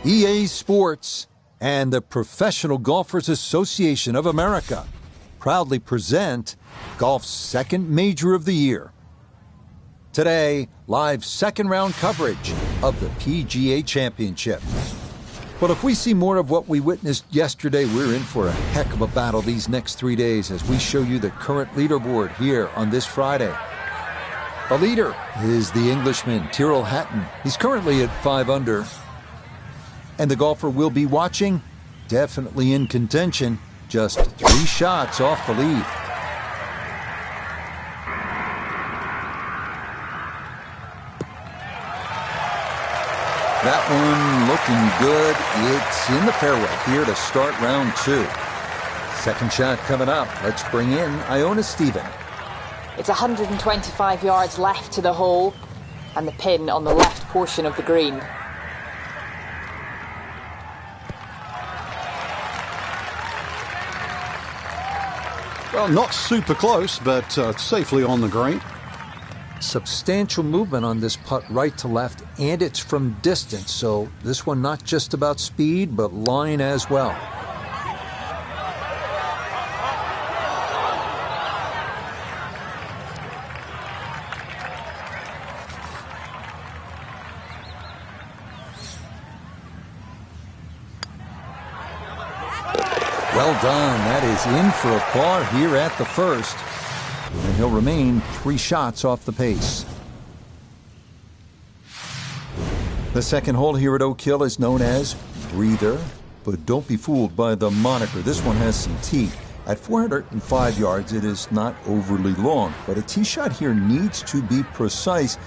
EA Sports and the Professional Golfers Association of America proudly present golf's second major of the year. Today, live second round coverage of the PGA Championship. But if we see more of what we witnessed yesterday, we're in for a heck of a battle these next 3 days as we show you the current leaderboard here on this Friday. The leader is the Englishman, Tyrrell Hatton. He's currently at 5 under. And the golfer we'll be watching, definitely in contention, just 3 shots off the lead. That one looking good. It's in the fairway here to start round 2. Second shot coming up. Let's bring in Iona Stephen. It's 125 yards left to the hole and the pin on the left portion of the green. Well, not super close, but safely on the green. Substantial movement on this putt right to left, and it's from distance, so this one not just about speed, but line as well. Well done. That is in for a par here at the first. And he'll remain 3 shots off the pace. The second hole here at Oak Hill is known as Breather, but don't be fooled by the moniker. This one has some teeth. At 405 yards, it is not overly long, but a tee shot here needs to be precise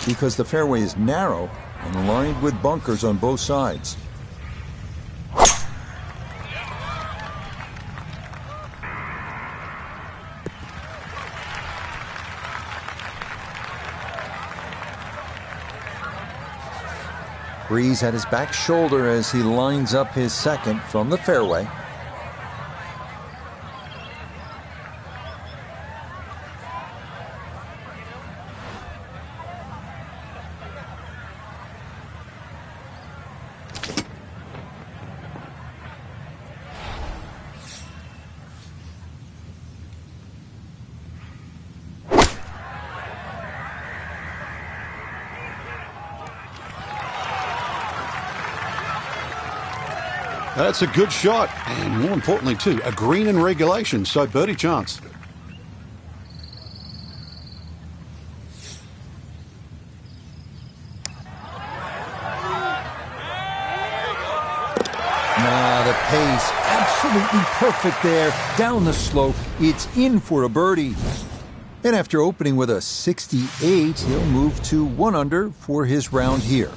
because the fairway is narrow and lined with bunkers on both sides. Breeze at his back shoulder as he lines up his second from the fairway. That's a good shot, and more importantly, too, a green in regulation, so birdie chance. The pace, absolutely perfect there. Down the slope, it's in for a birdie. And after opening with a 68, he'll move to 1 under for his round here.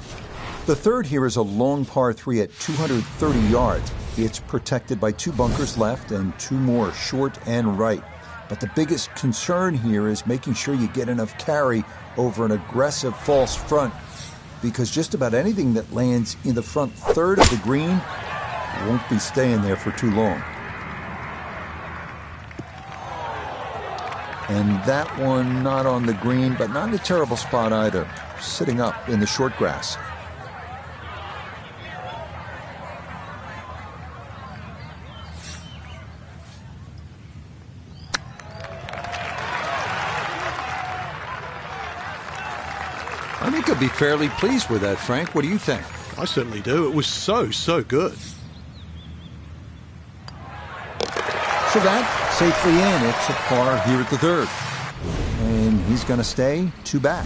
The third here is a long par 3 at 230 yards. It's protected by 2 bunkers left and 2 more short and right. But the biggest concern here is making sure you get enough carry over an aggressive false front, because just about anything that lands in the front third of the green won't be staying there for too long. And that one not on the green, but not in a terrible spot either, sitting up in the short grass. I think I'd be fairly pleased with that, Frank. What do you think? I certainly do. It was so good. So that safely in. It's a par here at the third. And he's going to stay 2 back.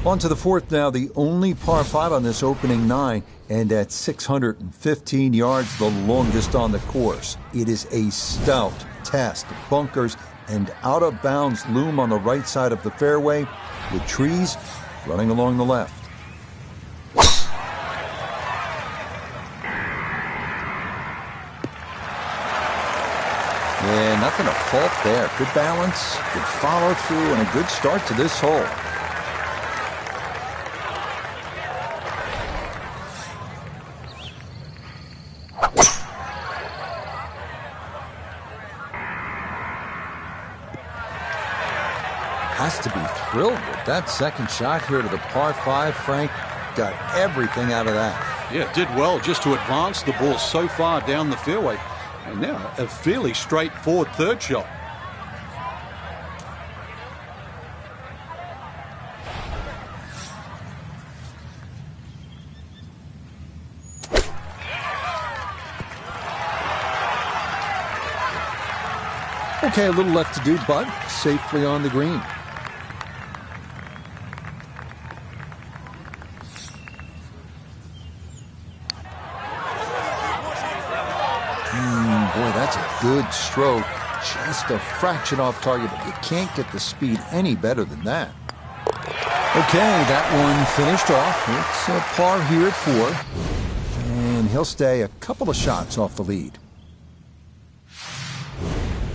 On to the fourth now, the only par 5 on this opening 9, and at 615 yards, the longest on the course. It is a stout test. Bunkers and out-of-bounds loom on the right side of the fairway, with trees running along the left. Yeah, nothing to fault there. Good balance, good follow-through, and a good start to this hole. Has to be thrilled with that second shot here to the par 5, Frank. Got everything out of that. Yeah, did well just to advance the ball so far down the fairway. And now a fairly straightforward third shot. Okay, a little left to do, but safely on the green. Boy, that's a good stroke. Just a fraction off target, but you can't get the speed any better than that. Okay, that one finished off. It's a par here at 4. And he'll stay a couple of shots off the lead.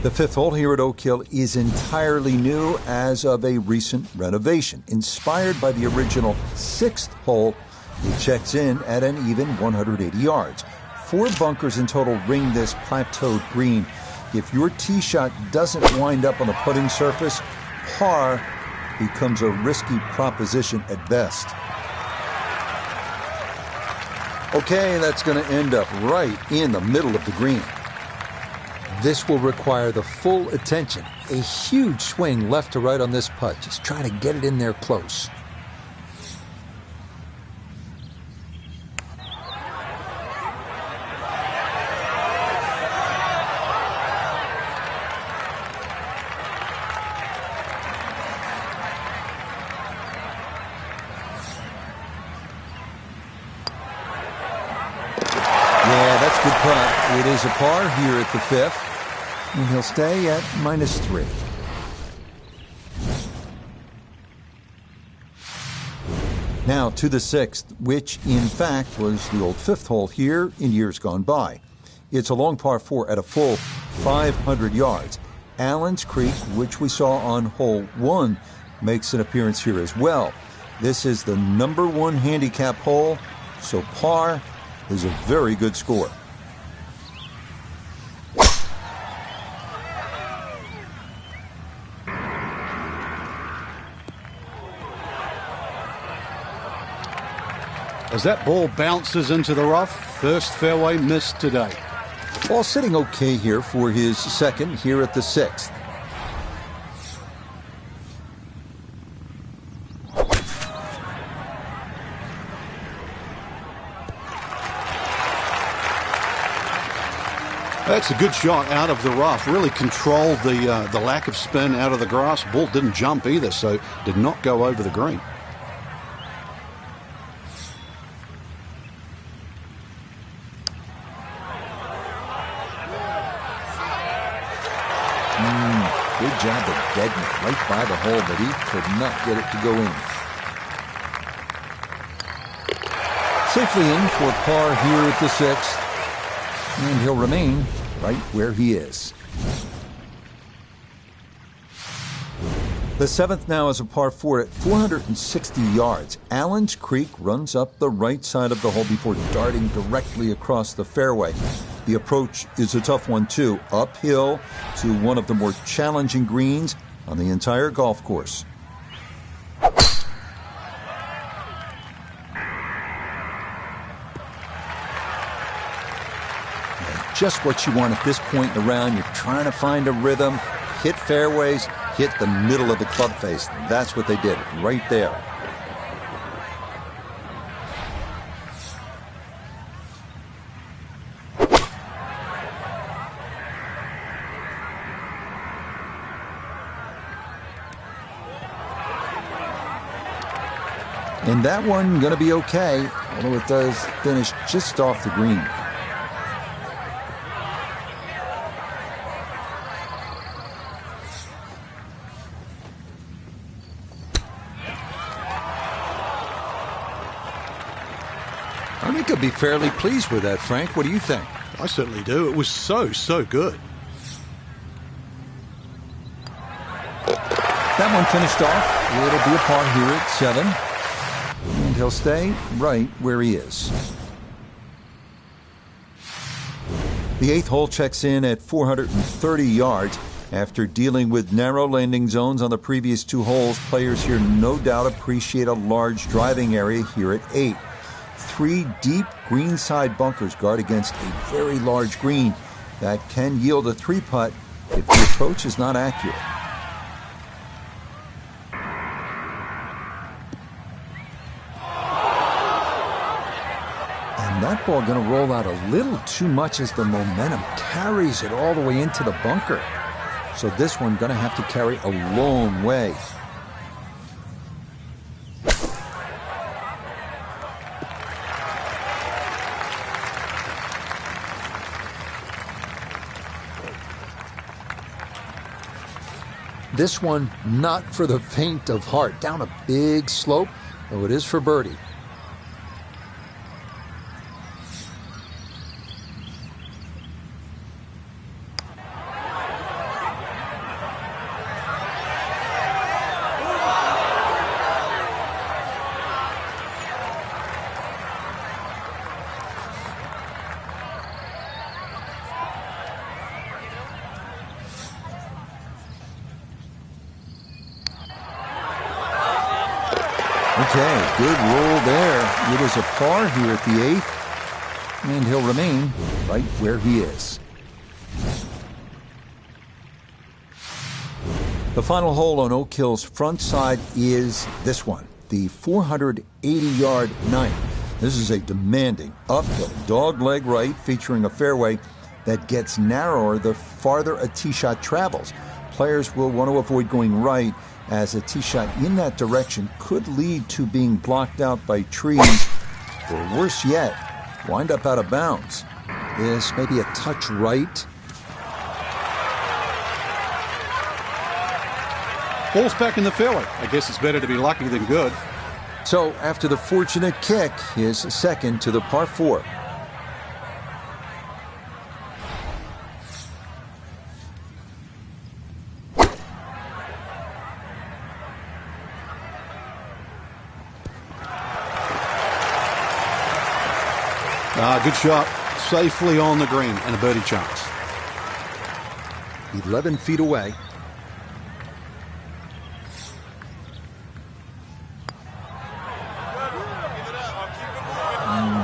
The 5th hole here at Oak Hill is entirely new as of a recent renovation. Inspired by the original 6th hole, it checks in at an even 180 yards. 4 bunkers in total ring this plateaued green. If your tee shot doesn't wind up on the putting surface, par becomes a risky proposition at best. Okay, that's going to end up right in the middle of the green. This will require the full attention. A huge swing left to right on this putt. Just try to get it in there close. Good putt. It is a par here at the 5th, and he'll stay at -3. Now to the 6th, which in fact was the old 5th hole here in years gone by. It's a long par 4 at a full 500 yards. Allen's Creek, which we saw on hole 1, makes an appearance here as well. This is the number 1 handicap hole, so par is a very good score. As that ball bounces into the rough, first fairway missed today. Ball sitting okay here for his second here at the 6th. That's a good shot out of the rough. Really controlled the lack of spin out of the grass. Ball didn't jump either, so did not go over the green. Good job of getting it right by the hole, but he could not get it to go in. Safely in for par here at the 6th. And he'll remain right where he is. The 7th now is a par 4 at 460 yards. Allen's Creek runs up the right side of the hole before darting directly across the fairway. The approach is a tough one too, uphill to one of the more challenging greens on the entire golf course. Just what you want at this point in the round. You're trying to find a rhythm, hit fairways, hit the middle of the club face. That's what they did right there. And that one going to be okay, although it does finish just off the green. I think I'd be fairly pleased with that, Frank. What do you think? I certainly do. It was so good. That one finished off. It'll be a par here at 7. And he'll stay right where he is. The 8th hole checks in at 430 yards. After dealing with narrow landing zones on the previous 2 holes, players here no doubt appreciate a large driving area here at 8. 3 deep greenside bunkers guard against a very large green that can yield a 3-putt if the approach is not accurate. And that ball going to roll out a little too much as the momentum carries it all the way into the bunker. So this one going to have to carry a long way. This one not for the faint of heart. Down a big slope, though it is for birdie. Okay, good roll there. It is a par here at the 8th, and he'll remain right where he is. The final hole on Oak Hill's front side is this one, the 480-yard 9th. This is a demanding uphill dogleg right featuring a fairway that gets narrower the farther a tee shot travels. Players will want to avoid going right, as a tee shot in that direction could lead to being blocked out by trees, or worse yet, wind up out of bounds. This may be a touch right. Ball's back in the fairway. I guess it's better to be lucky than good. So after the fortunate kick, his second to the par 4. Good shot. Safely on the green and a birdie chance. 11 feet away.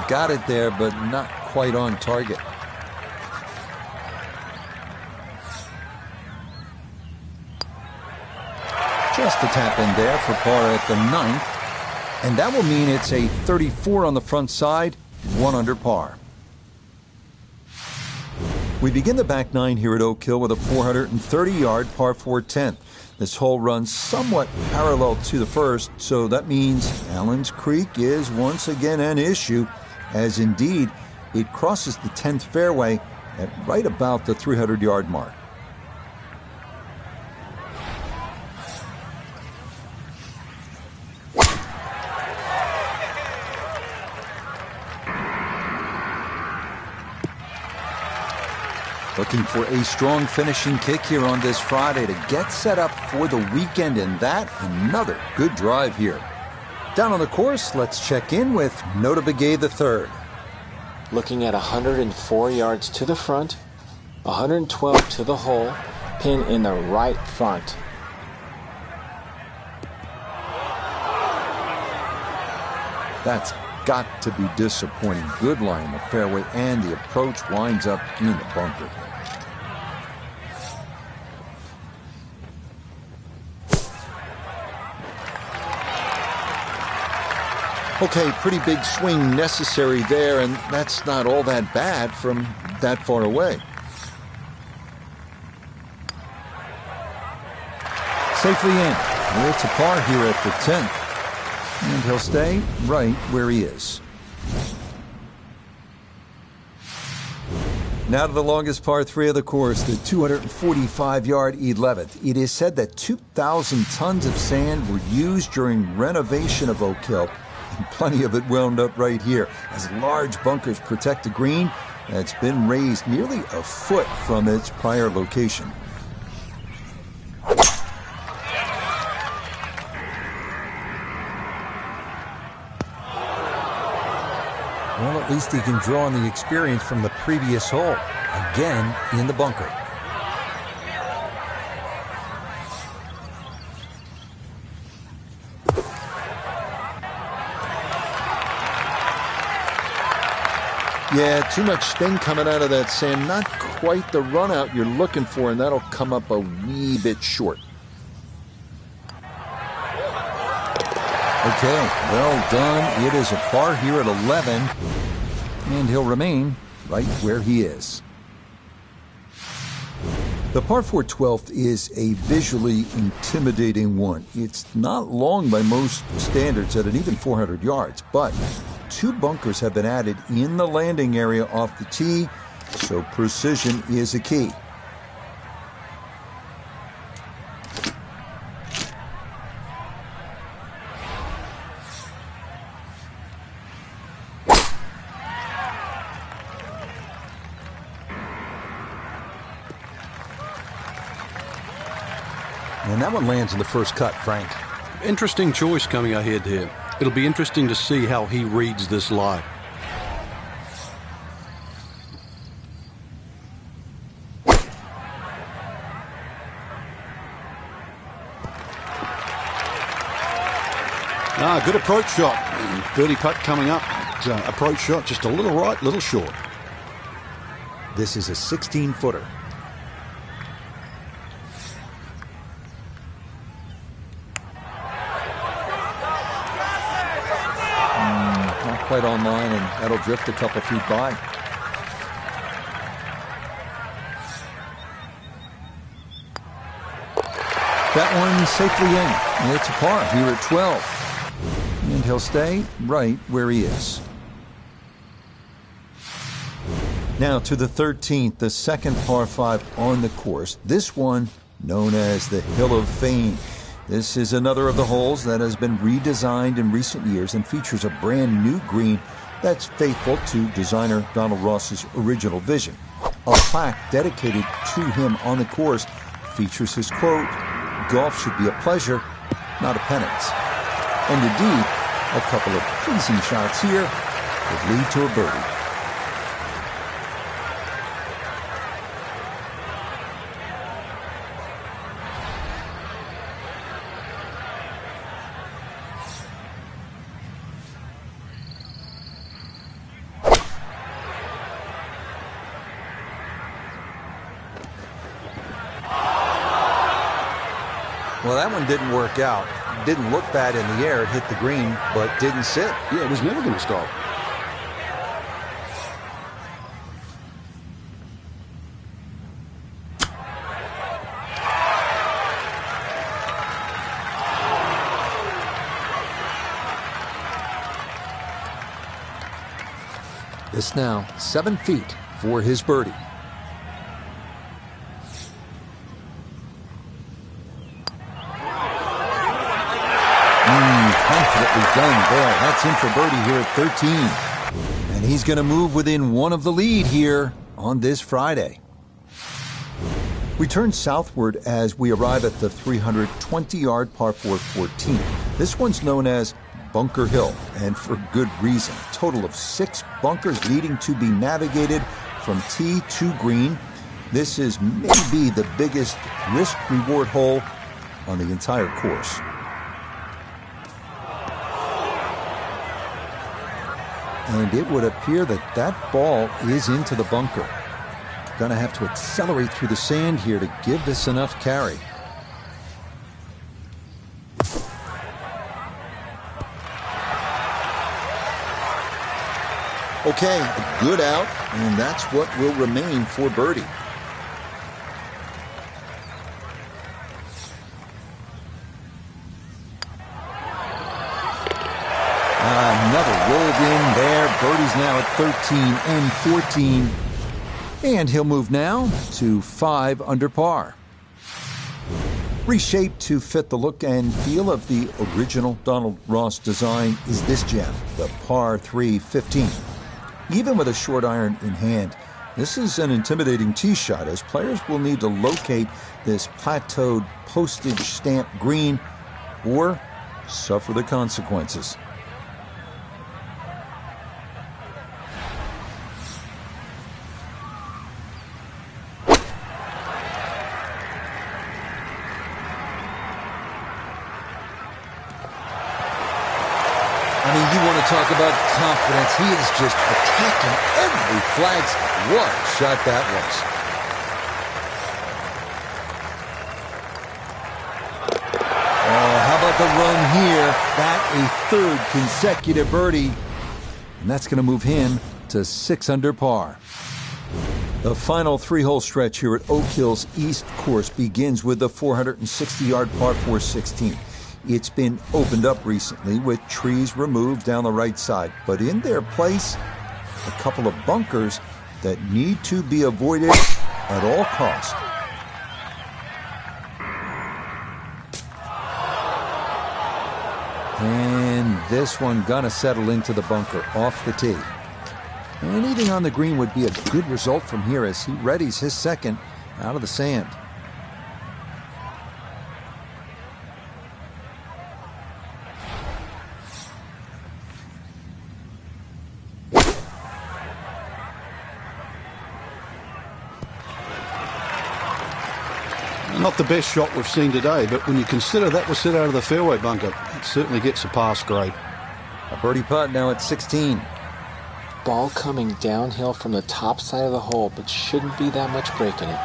Got it there, but not quite on target. Just a tap in there for par at the 9th. And that will mean it's a 34 on the front side, 1 under par. We begin the back 9 here at Oak Hill with a 430-yard par 4 10th. This hole runs somewhat parallel to the first, so that means Allen's Creek is once again an issue, as indeed it crosses the 10th fairway at right about the 300-yard mark. Looking for a strong finishing kick here on this Friday to get set up for the weekend, and that another good drive here. Down on the course, let's check in with Nota Begay III. Looking at 104 yards to the front, 112 to the hole, pin in the right front. That's got to be disappointing. Good lie in the fairway, and the approach winds up in the bunker. Okay, pretty big swing necessary there, and that's not all that bad from that far away. Safely in. It's a par here at the 10th. And he'll stay right where he is. Now to the longest par 3 of the course, the 245-yard 11th. It is said that 2,000 tons of sand were used during renovation of Oak Hill, and plenty of it wound up right here, as large bunkers protect the green that's been raised nearly a foot from its prior location. Well, at least he can draw on the experience from the previous hole. Again, in the bunker. Yeah, too much spin coming out of that sand. Not quite the run out you're looking for, and that'll come up a wee bit short. Okay, well done. It is a par here at 11, and he'll remain right where he is. The par 4 12th is a visually intimidating one. It's not long by most standards at an even 400 yards, but 2 bunkers have been added in the landing area off the tee, so precision is a key. And that one lands in the first cut, Frank. Interesting choice coming ahead here. It'll be interesting to see how he reads this lie. Good approach shot. Birdie putt coming up. Approach shot just a little right, little short. This is a 16-footer. Not quite online, and that'll drift a couple feet by. That one safely in. It's a par here at 12. And he'll stay right where he is. Now to the 13th, the second par 5 on the course. This one known as the Hill of Fame. This is another of the holes that has been redesigned in recent years and features a brand new green that's faithful to designer Donald Ross's original vision. A plaque dedicated to him on the course features his quote, "Golf should be a pleasure, not a penance." And indeed, a couple of pleasing shots here would lead to a birdie. Well, that one didn't work out. Didn't look bad in the air. It hit the green, but didn't sit. Yeah, it was never going to stop. This now 7 feet for his birdie. Confidently done there. That's in for birdie here at 13. And he's going to move within one of the lead here on this Friday. We turn southward as we arrive at the 320-yard par 4 14. This one's known as Bunker Hill, and for good reason. Total of 6 bunkers needing to be navigated from tee to green. This is maybe the biggest risk-reward hole on the entire course. And it would appear that that ball is into the bunker. Gonna have to accelerate through the sand here to give this enough carry. Okay, a good out, and that's what will remain for birdie. Another rolled in there. Birdie's now at 13 and 14. And he'll move now to 5 under par. Reshaped to fit the look and feel of the original Donald Ross design is this gem, the par 3 15. Even with a short iron in hand, this is an intimidating tee shot as players will need to locate this plateaued postage stamp green or suffer the consequences. I mean, you want to talk about confidence. He is just attacking every flagstick. What a shot that was. Oh, how about the run here? That a third consecutive birdie. And that's going to move him to 6 under par. The final 3-hole stretch here at Oak Hill's East Course begins with the 460-yard par 4 16. It's been opened up recently with trees removed down the right side, but in their place, a couple of bunkers that need to be avoided at all costs. And this one gonna settle into the bunker off the tee. Anything on the green would be a good result from here as he readies his second out of the sand. Not the best shot we've seen today, but when you consider that was set out of the fairway bunker, it certainly gets a pass grade. A birdie putt now at 16. Ball coming downhill from the top side of the hole, but shouldn't be that much break in it.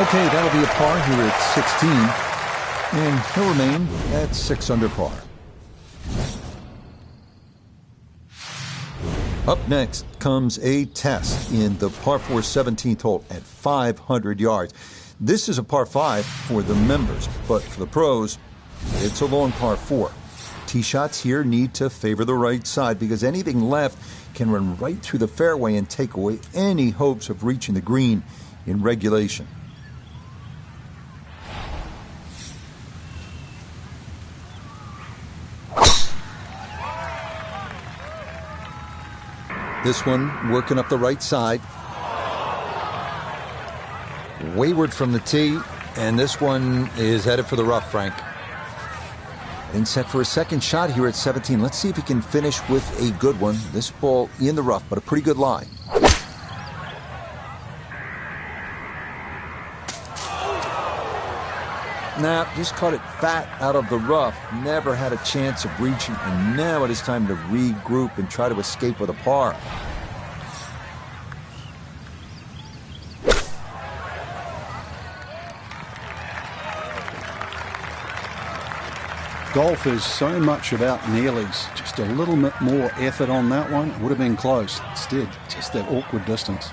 Okay, that'll be a par here at 16, and he'll remain at 6 under par. Up next comes a test in the par 4 17th hole at 500 yards. This is a par 5 for the members, but for the pros, it's a long par 4. Tee shots here need to favor the right side because anything left can run right through the fairway and take away any hopes of reaching the green in regulation. This one working up the right side. Wayward from the tee, and this one is headed for the rough, Frank. And set for a second shot here at 17. Let's see if he can finish with a good one. This ball in the rough, but a pretty good lie. Nah, just caught it fat out of the rough. Never had a chance of reaching, and now it is time to regroup and try to escape with a par. Golf is so much about nearlies. Just a little bit more effort on that one, it would have been close. Instead, just that awkward distance.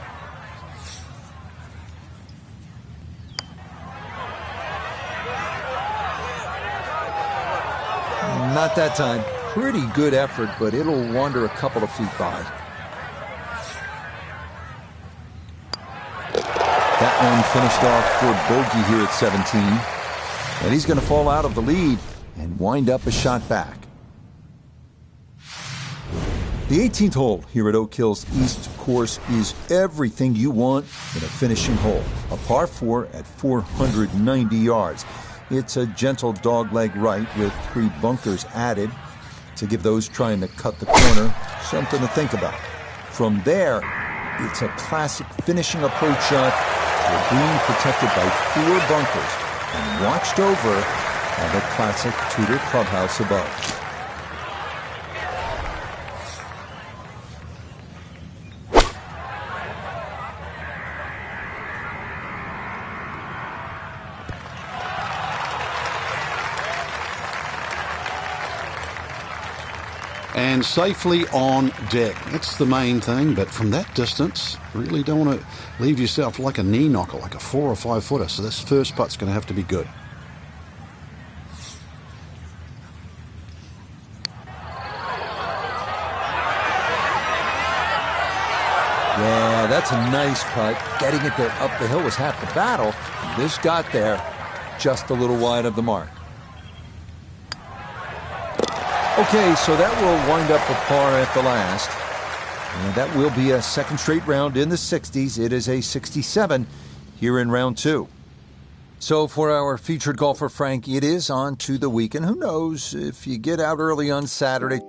Not that time. Pretty good effort, but it'll wander a couple of feet by. That one finished off for bogey here at 17. And he's going to fall out of the lead and wind up a shot back. The 18th hole here at Oak Hill's East Course is everything you want in a finishing hole. A par 4 at 490 yards. It's a gentle dogleg right with 3 bunkers added to give those trying to cut the corner something to think about. From there, it's a classic finishing approach shot with green protected by 4 bunkers and watched over by the classic Tudor clubhouse above. And safely on deck. That's the main thing, but from that distance, really don't want to leave yourself like a knee knocker, like a 4 or 5 footer. So this first putt's going to have to be good. Yeah, that's a nice putt. Getting it there up the hill was half the battle. This got there just a little wide of the mark. Okay, so that will wind up a par at the last. And that will be a second straight round in the 60s. It is a 67 here in round 2. So for our featured golfer, Frank, it is on to the weekend. Who knows if you get out early on Saturday.